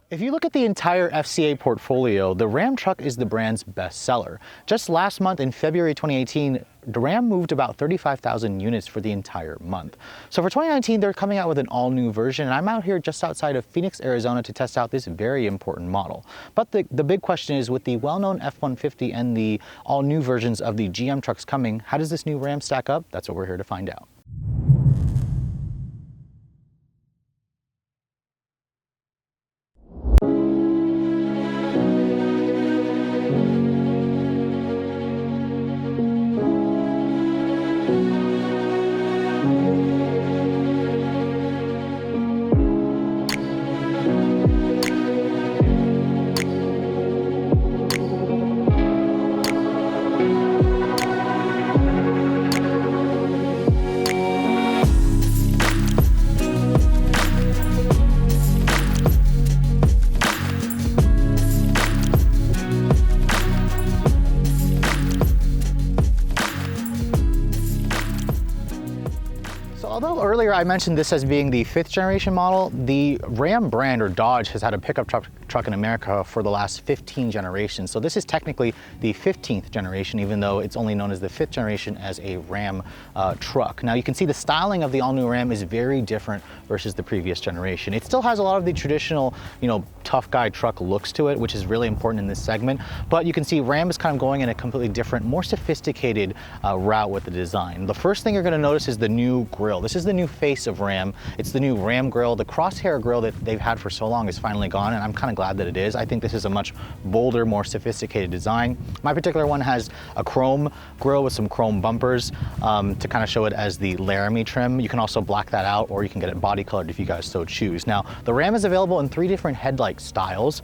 If you look at the entire FCA portfolio, the Ram truck is the brand's best seller. Just last month in February 2018, the Ram moved about 35,000 units for the entire month. So for 2019, they're coming out with an all-new version, and I'm out here just outside of Phoenix, Arizona to test out this very important model. But the big question is, with the well-known F-150 and the all-new versions of the GM trucks coming, how does this new Ram stack up? That's what we're here to find out. Although earlier I mentioned this as being the 5th generation model, the Ram brand, or Dodge, has had a pickup truck in America for the last 15 generations. So this is technically the 15th generation, even though it's only known as the 5th generation as a Ram truck. Now you can see the styling of the all-new Ram is very different versus the previous generation. It still has a lot of the traditional, tough guy truck looks to it, which is really important in this segment. But you can see Ram is kind of going in a completely different, more sophisticated route with the design. The first thing you're going to notice is the new grille. This is the new face of Ram. It's the new Ram grille. The crosshair grille that they've had for so long is finally gone, and I'm kind of glad that it is. I think this is a much bolder, more sophisticated design. My particular one has a chrome grille with some chrome bumpers to kind of show it as the Laramie trim. You can also black that out, or you can get it body colored if you guys so choose. Now, the Ram is available in 3 different headlight styles.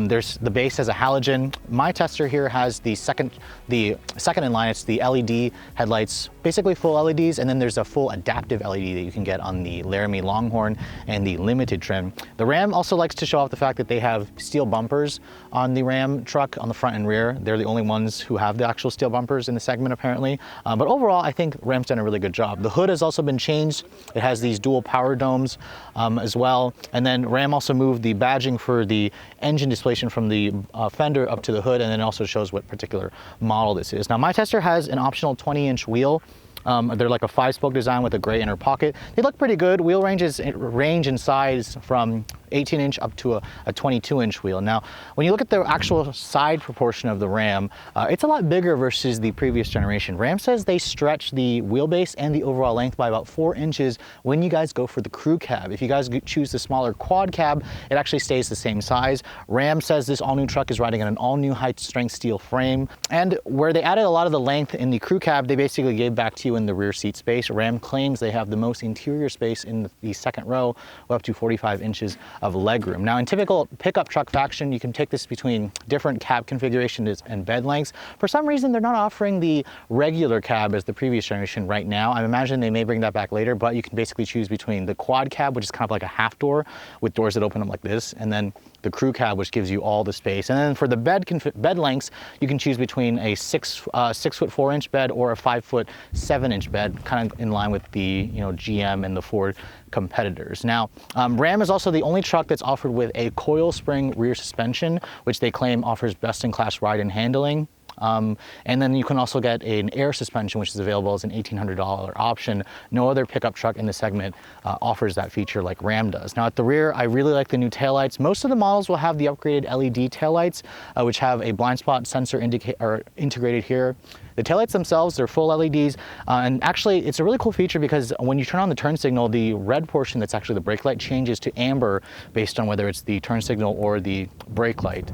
There's the base has a halogen. My tester here has the second in line. It's the LED headlights, basically full LEDs, and then there's a full adaptive LED that you can get on the Laramie Longhorn and the Limited trim. The Ram also likes to show off the fact that they have steel bumpers on the Ram truck on the front and rear. They're the only ones who have the actual steel bumpers in the segment, apparently. But overall, I think Ram's done a really good job. The hood has also been changed. It has these dual power domes as well. And then Ram also moved the badging for the engine displacement from the fender up to the hood, and then it also shows what particular model this is. Now, my tester has an optional 20-inch wheel. They're like a 5-spoke design with a gray inner pocket. They look pretty good. Wheel ranges range in size from 18-inch up to a 22-inch wheel. Now, when you look at the actual side proportion of the Ram, it's a lot bigger versus the previous generation. Ram says they stretch the wheelbase and the overall length by about 4 inches when you guys go for the crew cab. If you guys choose the smaller quad cab, it actually stays the same size. Ram says this all-new truck is riding on an all-new high-strength steel frame. And where they added a lot of the length in the crew cab, they basically gave back to you in the rear seat space. Ram claims they have the most interior space in the second row, up to 45 inches of legroom. Now, in typical pickup truck fashion, you can take this between different cab configurations and bed lengths. For some reason, they're not offering the regular cab as the previous generation right now. I imagine they may bring that back later, but you can basically choose between the quad cab, which is kind of like a half door with doors that open up like this, and then the crew cab, which gives you all the space. And then for the bed lengths, you can choose between a 6'4" bed or a 5'7" bed, kind of in line with the GM and the Ford competitors. Now, Ram is also the only truck that's offered with a coil spring rear suspension, which they claim offers best-in-class ride and handling. And then you can also get an air suspension, which is available as an $1,800 option. No other pickup truck in the segment offers that feature like Ram does. Now, at the rear, I really like the new taillights. Most of the models will have the upgraded LED taillights, which have a blind spot sensor integrated here. The taillights themselves, they're full LEDs, and actually it's a really cool feature because when you turn on the turn signal, the red portion that's actually the brake light changes to amber based on whether it's the turn signal or the brake light.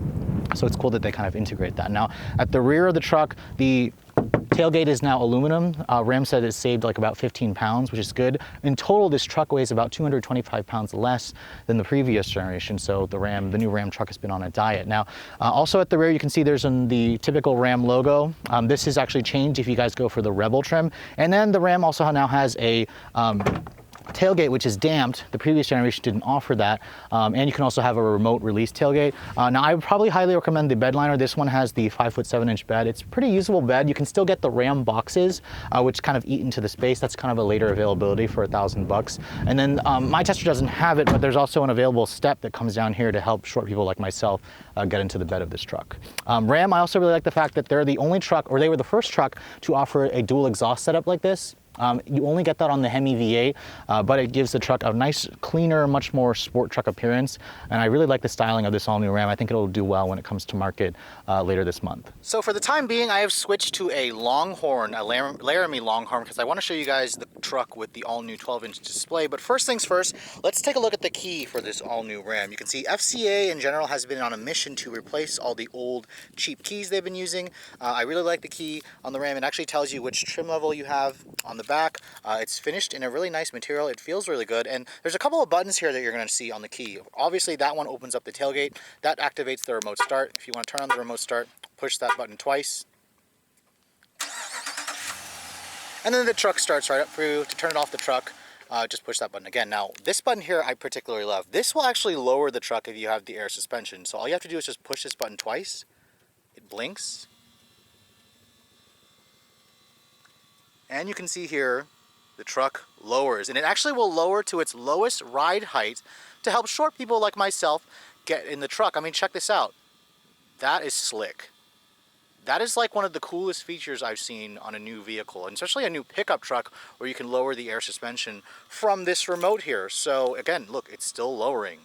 So it's cool that they kind of integrate that. Now, at the rear of the truck, the tailgate is now aluminum. Ram said it saved like about 15 pounds, which is good. In total, this truck weighs about 225 pounds less than the previous generation. So the new Ram truck has been on a diet. Now, also at the rear, you can see there's the typical Ram logo. This is actually changed if you guys go for the Rebel trim. And then the Ram also now has a tailgate, which is damped. The previous generation didn't offer that. And you can also have a remote release tailgate. Now, I would probably highly recommend the Bedliner. This one has the 5'7" bed. It's a pretty usable bed. You can still get the Ram boxes, which kind of eat into the space. That's kind of a later availability for $1,000. And then my tester doesn't have it, but there's also an available step that comes down here to help short people like myself get into the bed of this truck. Ram, I also really like the fact that they're the only truck, or they were the first truck to offer a dual exhaust setup like this. You only get that on the HEMI V8, but it gives the truck a nice, cleaner, much more sport truck appearance. And I really like the styling of this all-new Ram. I think it'll do well when it comes to market later this month. So for the time being, I have switched to a Longhorn, a Laramie Longhorn, because I want to show you guys the truck with the all-new 12-inch display. But first things first, let's take a look at the key for this all-new Ram. You can see FCA in general has been on a mission to replace all the old cheap keys they've been using. I really like the key on the Ram. It actually tells you which trim level you have on the back. It's finished in a really nice material. It feels really good, and there's a couple of buttons here that you're going to see on the key. Obviously that one opens up the tailgate. That activates the remote start. If you want to turn on the remote start, push that button twice, and then the truck starts right up for you. To turn it off the truck, just push that button again. Now this button here I particularly love. This will actually lower the truck if you have the air suspension. So all you have to do is just push this button twice. It blinks, and you can see here the truck lowers, and it actually will lower to its lowest ride height to help short people like myself get in the truck. I mean, check this out. That is slick. That is like one of the coolest features I've seen on a new vehicle, and especially a new pickup truck where you can lower the air suspension from this remote here. So again, look, it's still lowering.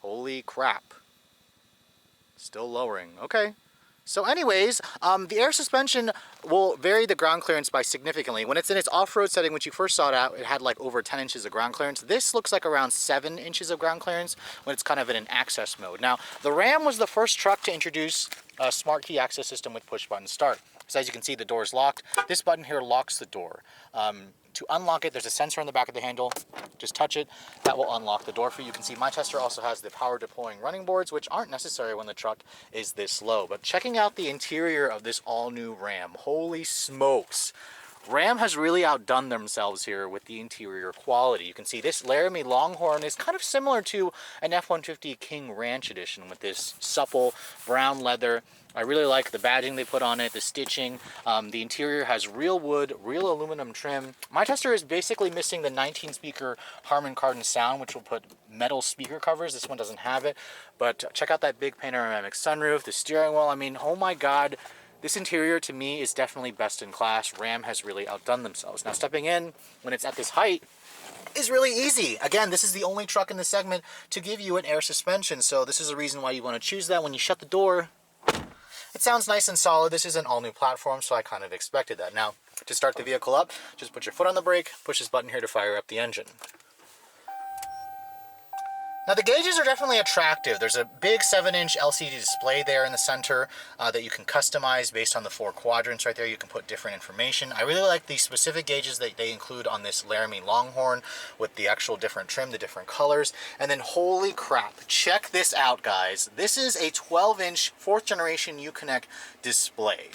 Holy crap. Still lowering. Okay. So anyways, the air suspension will vary the ground clearance by significantly. When it's in its off-road setting, which you first saw it out, it had like over 10 inches of ground clearance. This looks like around 7 inches of ground clearance when it's kind of in an access mode. Now, the Ram was the first truck to introduce a smart key access system with push button start. So as you can see, the door is locked. This button here locks the door. To unlock it, there's a sensor on the back of the handle. Just touch it. That will unlock the door for you. You can see my tester also has the power deploying running boards, which aren't necessary when the truck is this low. But checking out the interior of this all-new Ram, holy smokes. Ram has really outdone themselves here with the interior quality. You can see this Laramie Longhorn is kind of similar to an F-150 King Ranch Edition with this supple brown leather. I really like the badging they put on it, the stitching. The interior has real wood, real aluminum trim. My tester is basically missing the 19-speaker Harman Kardon sound, which will put metal speaker covers. This one doesn't have it. But check out that big panoramic sunroof, the steering wheel. I mean, oh my God. This interior, to me, is definitely best in class. Ram has really outdone themselves. Now, stepping in, when it's at this height, is really easy. Again, this is the only truck in the segment to give you an air suspension, so this is a reason why you want to choose that. When you shut the door, it sounds nice and solid. This is an all-new platform, so I kind of expected that. Now, to start the vehicle up, just put your foot on the brake, push this button here to fire up the engine. Now the gauges are definitely attractive. There's a big 7-inch LCD display there in the center that you can customize based on the 4 quadrants right there. You can put different information. I really like the specific gauges that they include on this Laramie Longhorn with the actual different trim, the different colors. And then holy crap, check this out guys. This is a 12-inch 4th generation Uconnect display.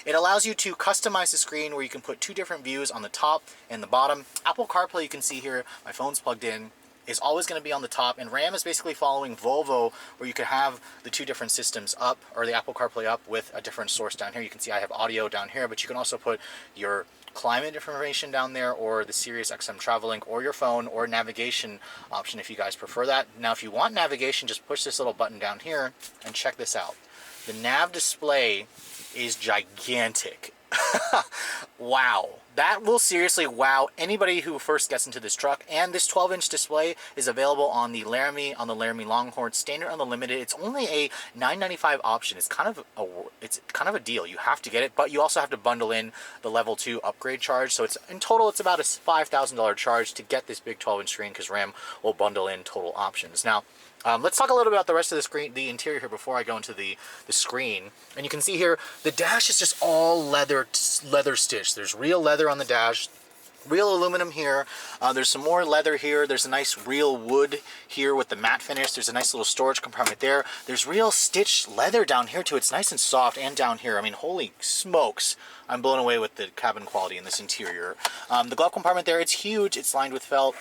It allows you to customize the screen where you can put 2 different views on the top and the bottom. Apple CarPlay, you can see here, my phone's plugged in, is always going to be on the top, and Ram is basically following Volvo, where you could have the 2 different systems up, or the Apple CarPlay up with a different source down here. You can see I have audio down here, but you can also put your climate information down there, or the Sirius XM Travel-Link, or your phone, or navigation option if you guys prefer that. Now if you want navigation, just push this little button down here, and check this out. The Nav Display is gigantic. Wow. That will seriously wow anybody who first gets into this truck. And this 12-inch display is available on the Laramie Longhorn Standard Unlimited. It's only a $995 option. It's kind of a deal. You have to get it, but you also have to bundle in the level 2 upgrade charge. So it's in total it's about a $5,000 charge to get this big 12-inch screen, because Ram will bundle in total options. Now, let's talk a little bit about the rest of the screen, the interior here, before I go into the screen. And you can see here, the dash is just all leather stitched. There's real leather on the dash. Real aluminum here. There's some more leather here. There's a nice real wood here with the matte finish. There's a nice little storage compartment there. There's real stitched leather down here too. It's nice and soft, and down here. I mean, holy smokes. I'm blown away with the cabin quality in this interior. The glove compartment there, it's huge. It's lined with felt.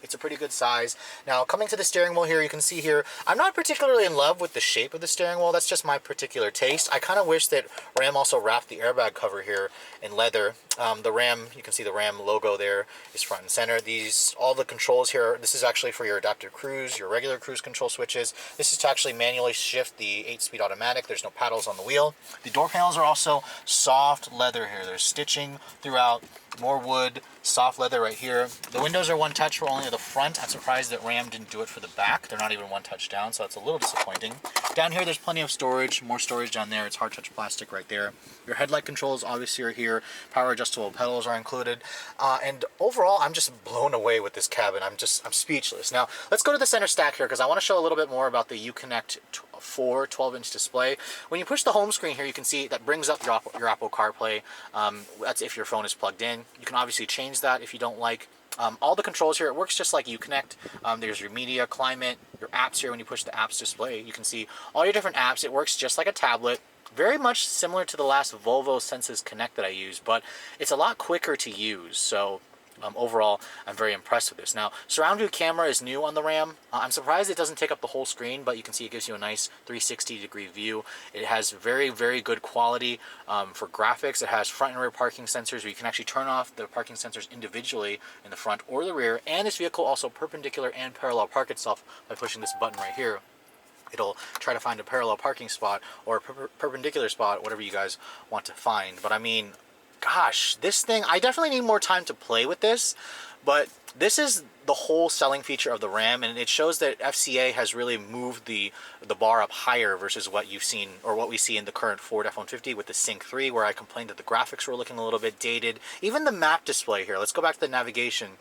It's a pretty good size. Now, coming to the steering wheel here, you can see here, I'm not particularly in love with the shape of the steering wheel. That's just my particular taste. I kind of wish that Ram also wrapped the airbag cover here in leather. The Ram, you can see the Ram logo there is front and center. All the controls here, this is actually for your adaptive cruise, your regular cruise control switches. This is to actually manually shift the 8-speed automatic. There's no paddles on the wheel. The door panels are also soft leather here. There's stitching throughout. More wood, soft leather right here. The windows are one touch for only the front. I'm surprised that Ram didn't do it for the back. They're not even one touch down, so that's a little disappointing. Down here, there's plenty of storage, more storage down there. It's hard touch plastic right there. Your headlight controls obviously are here. Power adjustable pedals are included. And overall, I'm just blown away with this cabin. I'm speechless. Now, let's go to the center stack here because I want to show a little bit more about the Uconnect 4 12-inch display. When you push the home screen here, you can see that brings up your Apple CarPlay. That's if your phone is plugged in. You can obviously change that if you don't like. All the controls here, it works just like Uconnect. There's your media, climate, your apps here. When you push the apps display, you can see all your different apps. It works just like a tablet. Very much similar to the last Volvo Senses Connect that I used, but it's a lot quicker to use. So overall, I'm very impressed with this. Now, surround view camera is new on the Ram. I'm surprised it doesn't take up the whole screen, but you can see it gives you a nice 360-degree view. It has very, very good quality for graphics. It has front and rear parking sensors where you can actually turn off the parking sensors individually in the front or the rear. And this vehicle also perpendicular and parallel park itself by pushing this button right here. It'll try to find a parallel parking spot or a perpendicular spot, whatever you guys want to find. But I mean, gosh, this thing, I definitely need more time to play with this, but this is the whole selling feature of the Ram, and it shows that FCA has really moved the bar up higher versus what you've seen, or what we see in the current Ford F-150 with the Sync 3, where I complained that the graphics were looking a little bit dated. Even the map display here, let's go back to the navigation.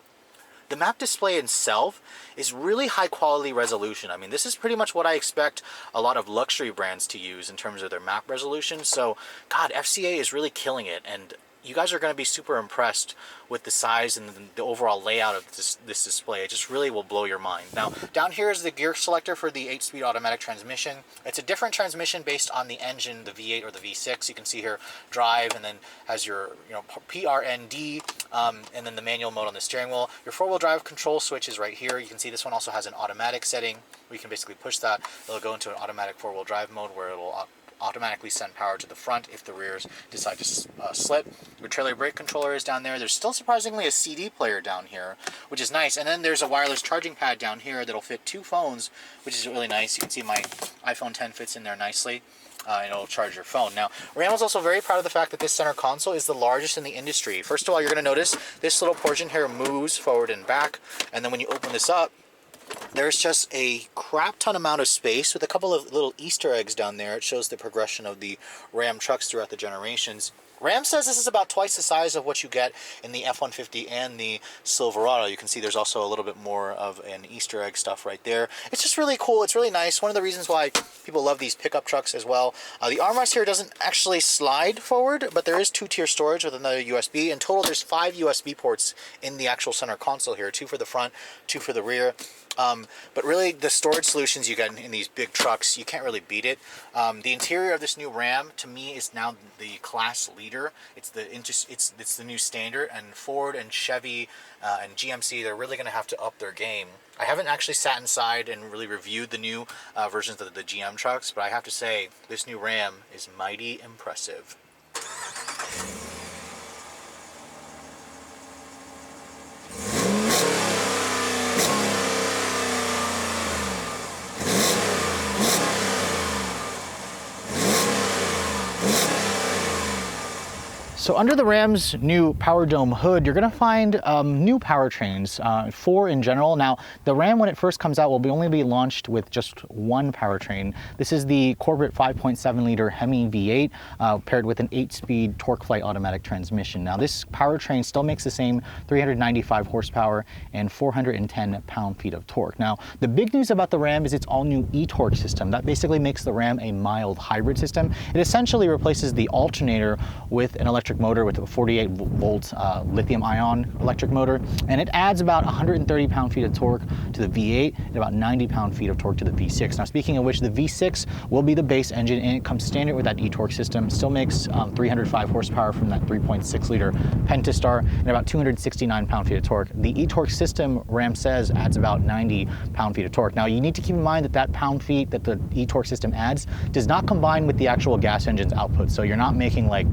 The map display itself is really high quality resolution. I mean, this is pretty much what I expect a lot of luxury brands to use in terms of their map resolution. So, God, FCA is really killing it, and you guys are going to be super impressed with the size and the overall layout of this display. It just really will blow your mind. Now, down here is the gear selector for the 8-speed automatic transmission. It's a different transmission based on the engine, the V8 or the V6. You can see here, drive, and then has your PRND, and then the manual mode on the steering wheel. Your 4-wheel drive control switch is right here. You can see this one also has an automatic setting. We can basically push that. It'll go into an automatic 4-wheel drive mode where it'll automatically send power to the front if the rears decide to slip. Your trailer brake controller is down there. There's still surprisingly a CD player down here, which is nice. And then there's a wireless charging pad down here that'll fit 2 phones, which is really nice. You can see my iPhone 10 fits in there nicely. And it'll charge your phone. Now, Ram is also very proud of the fact that this center console is the largest in the industry. First of all, you're going to notice this little portion here moves forward and back. And then when you open this up, there's just a crap ton amount of space with a couple of little Easter eggs down there. It shows the progression of the Ram trucks throughout the generations. Ram says this is about twice the size of what you get in the F-150 and the Silverado. You can see there's also a little bit more of an Easter egg stuff right there. It's just really cool. It's really nice. One of the reasons why people love these pickup trucks as well. The armrest here doesn't actually slide forward, but there is 2-tier storage with another USB. In total, there's 5 USB ports in the actual center console here. 2 for the front, 2 for the rear. But really, the storage solutions you get in these big trucks, you can't really beat it. The interior of this new Ram, to me, is now the class leader. It's the new standard, and Ford and Chevy and GMC, they're really going to have to up their game. I haven't actually sat inside and really reviewed the new versions of the GM trucks, but I have to say, this new Ram is mighty impressive. So under the Ram's new Power Dome hood, you're going to find new powertrains, 4 in general. Now, the Ram, when it first comes out, will only be launched with just one powertrain. This is the corporate 5.7-liter HEMI V8 paired with an 8-speed TorqueFlite automatic transmission. Now, this powertrain still makes the same 395 horsepower and 410 pound-feet of torque. Now, the big news about the Ram is its all-new e-torque system. That basically makes the Ram a mild hybrid system. It essentially replaces the alternator with an electric electric motor with a 48 volt lithium ion electric motor, and it adds about 130 pound-feet of torque to the V8 and about 90 pound-feet of torque to the V6. Now, speaking of which, the V6 will be the base engine, and it comes standard with that e-torque system. Still makes 305 horsepower from that 3.6 liter Pentastar and about 269 pound-feet of torque. The e-torque system, Ram says, adds about 90 pound-feet of torque. Now, you need to keep in mind that that pound-feet that the e-torque system adds does not combine with the actual gas engine's output. So you're not making like,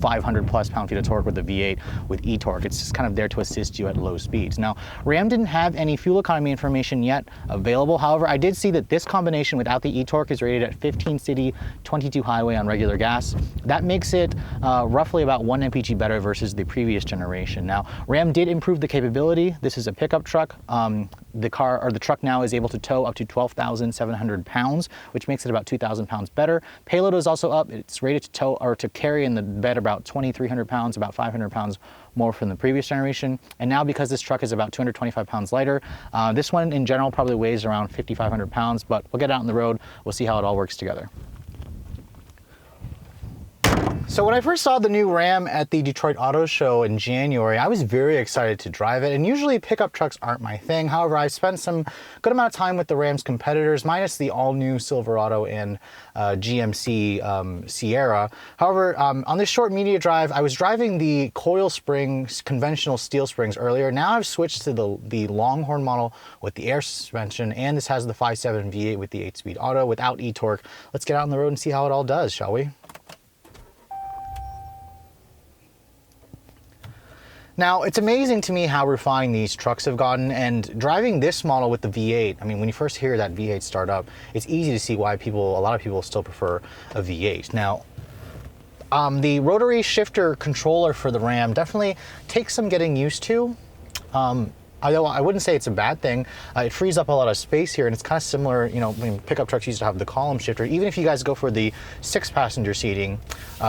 500 plus pound-feet of torque with the V8 with e-torque. It's just kind of there to assist you at low speeds. Now, Ram didn't have any fuel economy information yet available. However, I did see that this combination without the e-torque is rated at 15 city, 22 highway on regular gas. That makes it roughly about 1 mpg better versus the previous generation. Now, Ram did improve the capability. This is a pickup truck. The truck now is able to tow up to 12,700 pounds, which makes it about 2,000 pounds better. Payload is also up. It's rated to tow or to carry in the bed about 2,300 pounds, about 500 pounds more from the previous generation. And now, because this truck is about 225 pounds lighter, this one in general probably weighs around 5,500 pounds, but we'll get out on the road. We'll see how it all works together. So when I first saw the new Ram at the Detroit Auto Show in January, I was very excited to drive it, and usually pickup trucks aren't my thing. However, I spent some good amount of time with the Ram's competitors, minus the all-new Silverado and GMC Sierra. However, on this short media drive, I was driving the coil springs, conventional steel springs earlier. Now I've switched to the Longhorn model with the air suspension, and this has the 5.7 V8 with the 8-speed auto without e-torque. Let's get out on the road and see how it all does, shall we? Now, it's amazing to me how refined these trucks have gotten, and driving this model with the V8, I mean, when you first hear that V8 start up, it's easy to see why a lot of people still prefer a V8. Now, the rotary shifter controller for the Ram definitely takes some getting used to. Although I wouldn't say it's a bad thing. It frees up a lot of space here, and it's kind of similar, when pickup trucks used to have the column shifter. Even if you guys go for the 6-passenger seating,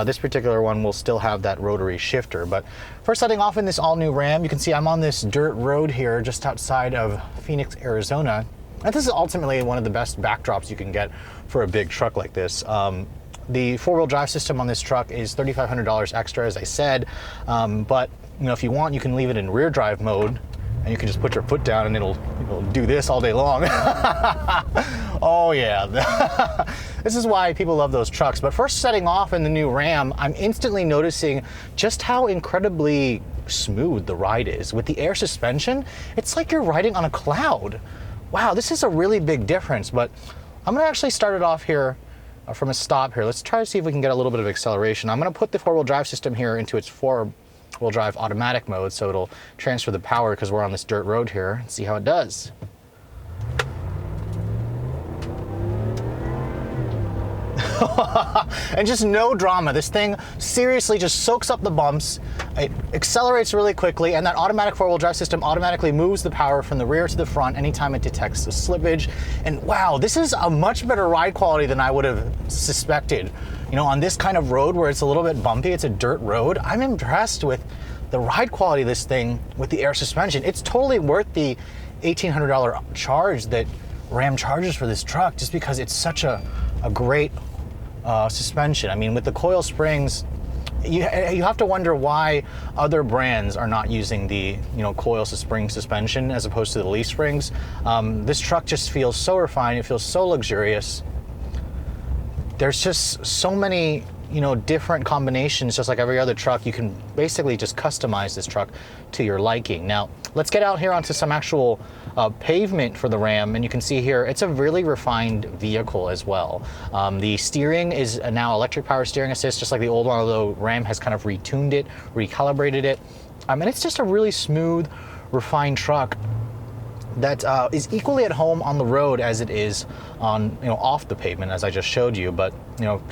this particular one will still have that rotary shifter. But first, setting off in this all-new Ram, you can see I'm on this dirt road here just outside of Phoenix, Arizona. And this is ultimately one of the best backdrops you can get for a big truck like this. The 4-wheel drive system on this truck is $3,500 extra, as I said. But if you want, you can leave it in rear drive mode, and you can just put your foot down and it'll do this all day long. Oh yeah. This is why people love those trucks. But first, setting off in the new Ram, I'm instantly noticing just how incredibly smooth the ride is. With the air suspension, it's like you're riding on a cloud. Wow, this is a really big difference. But I'm gonna actually start it off here from a stop here. Let's try to see if we can get a little bit of acceleration. I'm gonna put the 4-wheel drive system here into its 4-wheel drive automatic mode, so it'll transfer the power because we're on this dirt road here, and see how it does. And just no drama. This thing seriously just soaks up the bumps. It accelerates really quickly, and that automatic 4-wheel drive system automatically moves the power from the rear to the front anytime it detects a slippage. And wow, this is a much better ride quality than I would have suspected. On this kind of road where it's a little bit bumpy, it's a dirt road, I'm impressed with the ride quality of this thing with the air suspension. It's totally worth the $1,800 charge that Ram charges for this truck, just because it's such a great suspension. I mean, with the coil springs, you have to wonder why other brands are not using the coil spring suspension as opposed to the leaf springs. This truck just feels so refined. It feels so luxurious. There's just so many different combinations. Just like every other truck, you can basically just customize this truck to your liking. Now, let's get out here onto some actual pavement for the Ram, and you can see here it's a really refined vehicle as well. The steering is now electric power steering assist, just like the old one, although Ram has kind of retuned it, recalibrated it. And it's just a really smooth, refined truck that is equally at home on the road as it is on off the pavement, as I just showed you. But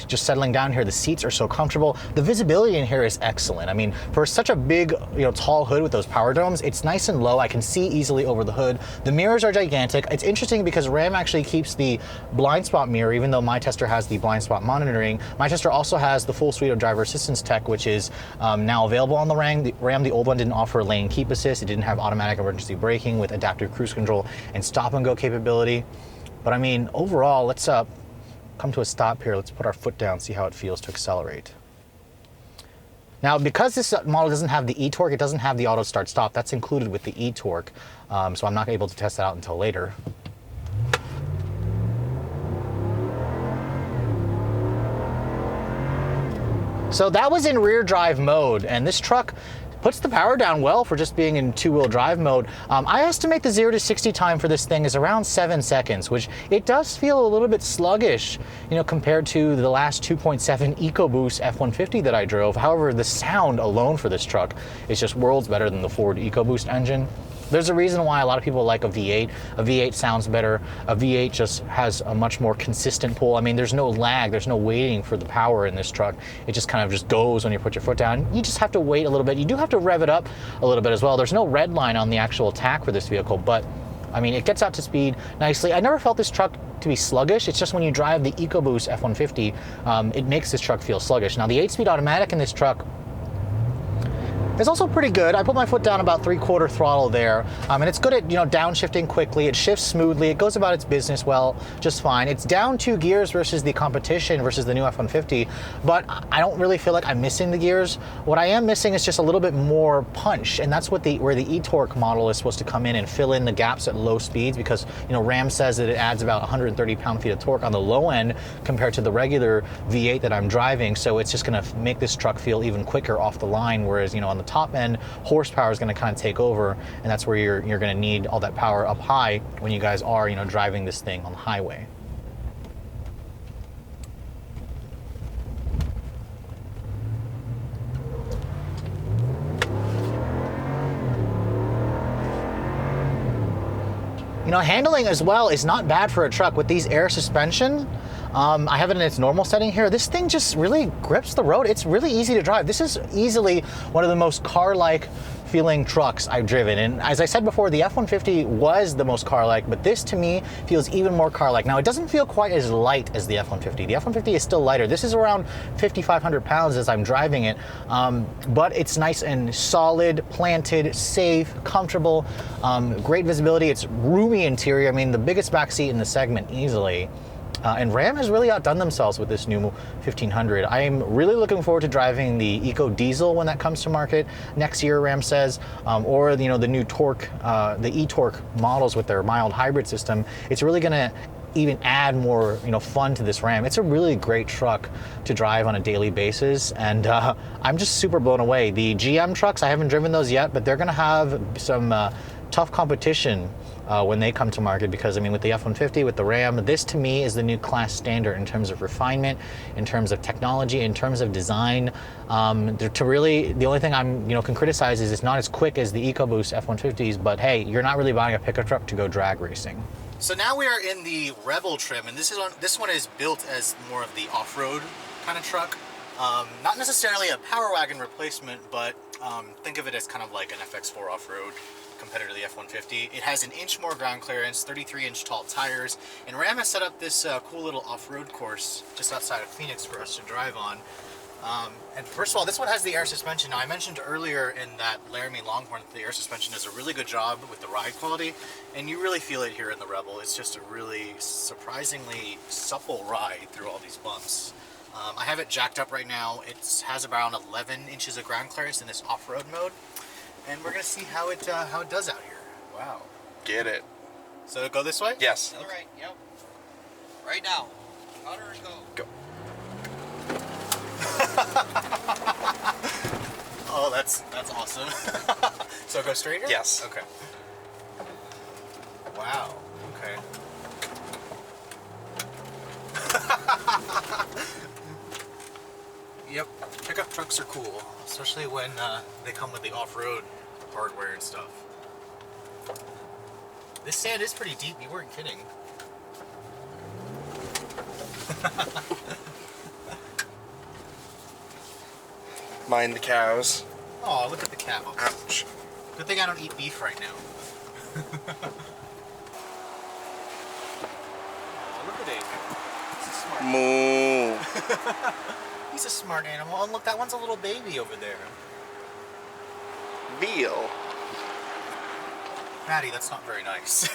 just settling down here, the seats are so comfortable. The visibility in here is excellent. I mean, for such a big tall hood with those power domes, it's nice and low. I can see easily over the hood. The mirrors are gigantic. It's interesting because Ram actually keeps the blind spot mirror, even though my tester has the blind spot monitoring. My tester also has the full suite of driver assistance tech, which is now available on the Ram. The old one didn't offer lane keep assist. It didn't have automatic emergency braking with adaptive cruise control and stop and go capability. But I mean, overall, let's come to a stop here. Let's put our foot down, see how it feels to accelerate. Now, because this model doesn't have the e-torque, it doesn't have the auto start stop. That's included with the e-torque, so I'm not able to test that out until later. So that was in rear drive mode, and this truck puts the power down well for just being in two-wheel drive mode. I estimate the 0 to 60 time for this thing is around 7 seconds, which it does feel a little bit sluggish, you know, compared to the last 2.7 EcoBoost F-150 that I drove. However, the sound alone for this truck is just worlds better than the Ford EcoBoost engine. There's a reason why a lot of people like a V8. A V8 sounds better. A V8 just has a much more consistent pull. I mean, there's no lag, there's no waiting for the power in this truck. It just kind of just goes when you put your foot down. You just have to wait a little bit. You do have to rev it up a little bit as well. There's no Redline on the actual tach for this vehicle, but I mean, it gets out to speed nicely. I never felt this truck to be sluggish. It's just when you drive the EcoBoost F-150, it makes this truck feel sluggish. Now, the 8-speed automatic in this truck it's also pretty good. I put my foot down about 3/4 throttle there, and it's good at, you know, downshifting quickly. It shifts smoothly. It goes about its business well, just fine. It's down 2 gears versus the competition, versus the new F-150, but I don't really feel like I'm missing the gears. What I am missing is just a little bit more punch, and that's what where the e-torque model is supposed to come in and fill in the gaps at low speeds, because, you know, Ram says that it adds about 130 pound-feet of torque on the low end compared to the regular V8 that I'm driving. So it's just going to make this truck feel even quicker off the line, whereas, you know, on the top end, horsepower is going to kind of take over, and that's where you're going to need all that power up high when you guys are, you know, driving this thing on the highway. You know, handling as well is not bad for a truck with these air suspension. I have it in its normal setting here. This thing just really grips the road. It's really easy to drive. This is easily one of the most car-like feeling trucks I've driven. And as I said before, the F-150 was the most car-like, but this to me feels even more car-like. Now, it doesn't feel quite as light as the F-150. The F-150 is still lighter. This is around 5,500 pounds as I'm driving it, but it's nice and solid, planted, safe, comfortable, great visibility. It's roomy interior. I mean, the biggest back seat in the segment easily. And Ram has really outdone themselves with this new 1500. I am really looking forward to driving the Eco Diesel when that comes to market next year, Ram says, or, you know, the new torque, the e-torque models with their mild hybrid system. It's really going to even add more, you know, fun to this Ram. It's a really great truck to drive on a daily basis, and I'm just super blown away. The GM trucks, I haven't driven those yet, but they're going to have some tough competition when they come to market, because I mean, with the F-150, with the Ram, this to me is the new class standard in terms of refinement, in terms of technology, in terms of design. To really, the only thing I'm, you know, can criticize is it's not as quick as the EcoBoost F-150s, but hey, you're not really buying a pickup truck to go drag racing. So now we are in the Rebel trim, and this one is built as more of the off-road kind of truck. Not necessarily a Power Wagon replacement, but think of it as kind of like an FX4 off-road competitor to the F-150. It has an inch more ground clearance, 33-inch tall tires, and Ram has set up this cool little off-road course just outside of Phoenix for us to drive on. And first of all, this one has the air suspension. Now, I mentioned earlier in that Laramie Longhorn that the air suspension does a really good job with the ride quality, and you really feel it here in the Rebel. It's just a really surprisingly supple ride through all these bumps. I have it jacked up right now. It has around 11 inches of ground clearance in this off-road mode, and we're gonna see how it does out here. Wow. Get it. So go this way? Yes. All right. Yep. Right now. Powder and go. Go. Oh, that's awesome. So go straight here? Yes. Okay. Wow. Okay. Yep. Pickup trucks are cool, especially when they come with the off-road hardware and stuff. This sand is pretty deep. You weren't kidding. Mind the cows. Oh, look at the cows. Ouch. Good thing I don't eat beef right now. Oh, look at it. He's a smart Moo. He's a smart animal. And look, that one's a little baby over there. Veal. Maddie, that's not very nice.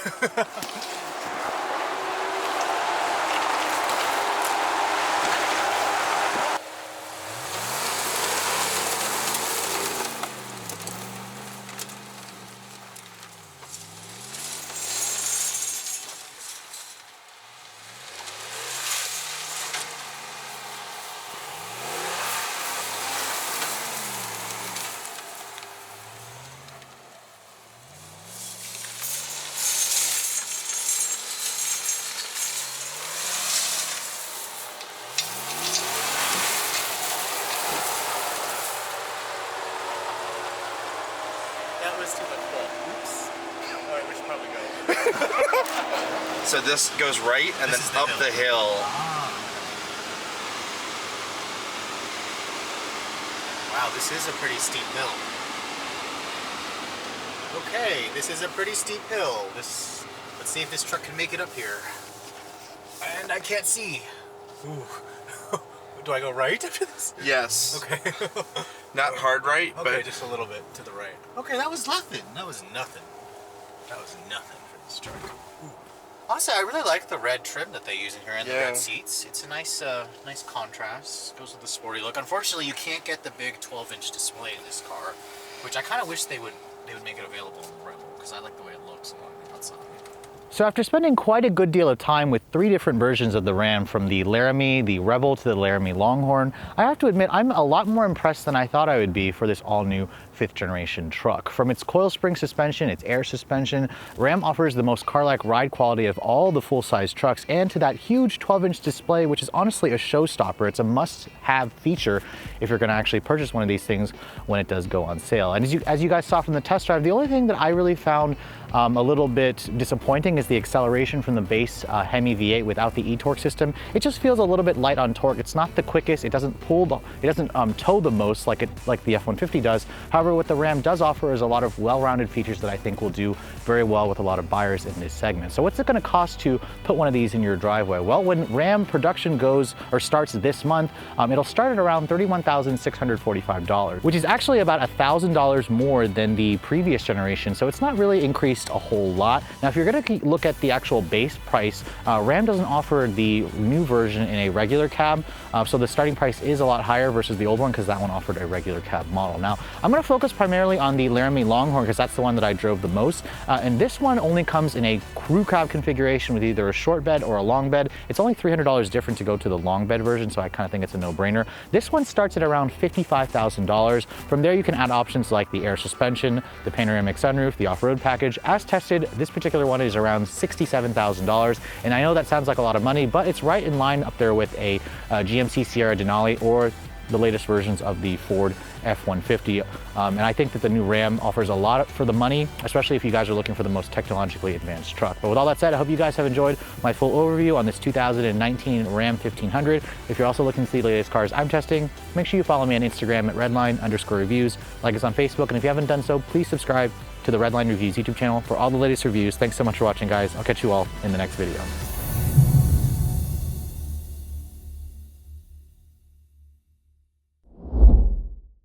So this goes right and This then is up the hill. Wow, this is a pretty steep hill. Okay, this is a pretty steep hill. Let's see if this truck can make it up here. And I can't see. Ooh. Do I go right after this? Yes. Okay. Not hard right, Okay, but just a little bit to the right. Okay, that was nothing. That was nothing. That was nothing for this truck. Ooh. Honestly, I really like the red trim that they use in here and the red seats. It's a nice, nice contrast. Goes with the sporty look. Unfortunately, you can't get the big 12-inch display in this car, which I kind of wish they would make it available in the Rebel because I like the way it looks a lot on the outside. So after spending quite a good deal of time with 3 different versions of the Ram, from the Laramie, the Rebel, to the Laramie Longhorn, I have to admit I'm a lot more impressed than I thought I would be for this all-new 5th generation truck. From its coil spring suspension, its air suspension, Ram offers the most car-like ride quality of all the full-size trucks, and to that huge 12-inch display, which is honestly a showstopper. It's a must-have feature if you're going to actually purchase one of these things when it does go on sale. And as you guys saw from the test drive, the only thing that I really found a little bit disappointing is the acceleration from the base HEMI V8 without the e-torque system. It just feels a little bit light on torque. It's not the quickest. It doesn't tow the most like the F-150 does. However, what the Ram does offer is a lot of well-rounded features that I think will do very well with a lot of buyers in this segment. So what's it going to cost to put one of these in your driveway? Well, when Ram production starts this month, it'll start at around $31,645, which is actually about $1,000 more than the previous generation. So it's not really increased a whole lot. Now, if you're going to look at the actual base price, Ram doesn't offer the new version in a regular cab, so the starting price is a lot higher versus the old one because that one offered a regular cab model. Now, I'm going to focus primarily on the Laramie Longhorn because that's the one that I drove the most, and this one only comes in a crew cab configuration with either a short bed or a long bed. It's only $300 different to go to the long bed version, so I kind of think it's a no-brainer. This one starts at around $55,000. From there, you can add options like the air suspension, the panoramic sunroof, the off-road package. As tested, this particular one is around $67,000, and I know that sounds like a lot of money, but it's right in line up there with a GMC Sierra Denali or the latest versions of the Ford F-150. And I think that the new Ram offers a lot for the money, especially if you guys are looking for the most technologically advanced truck. But with all that said, I hope you guys have enjoyed my full overview on this 2019 Ram 1500. If you're also looking to see the latest cars I'm testing, make sure you follow me on Instagram at redline_reviews, like us on Facebook, and if you haven't done so, please subscribe to the Redline Reviews YouTube channel for all the latest reviews. Thanks so much for watching, guys. I'll catch you all in the next video.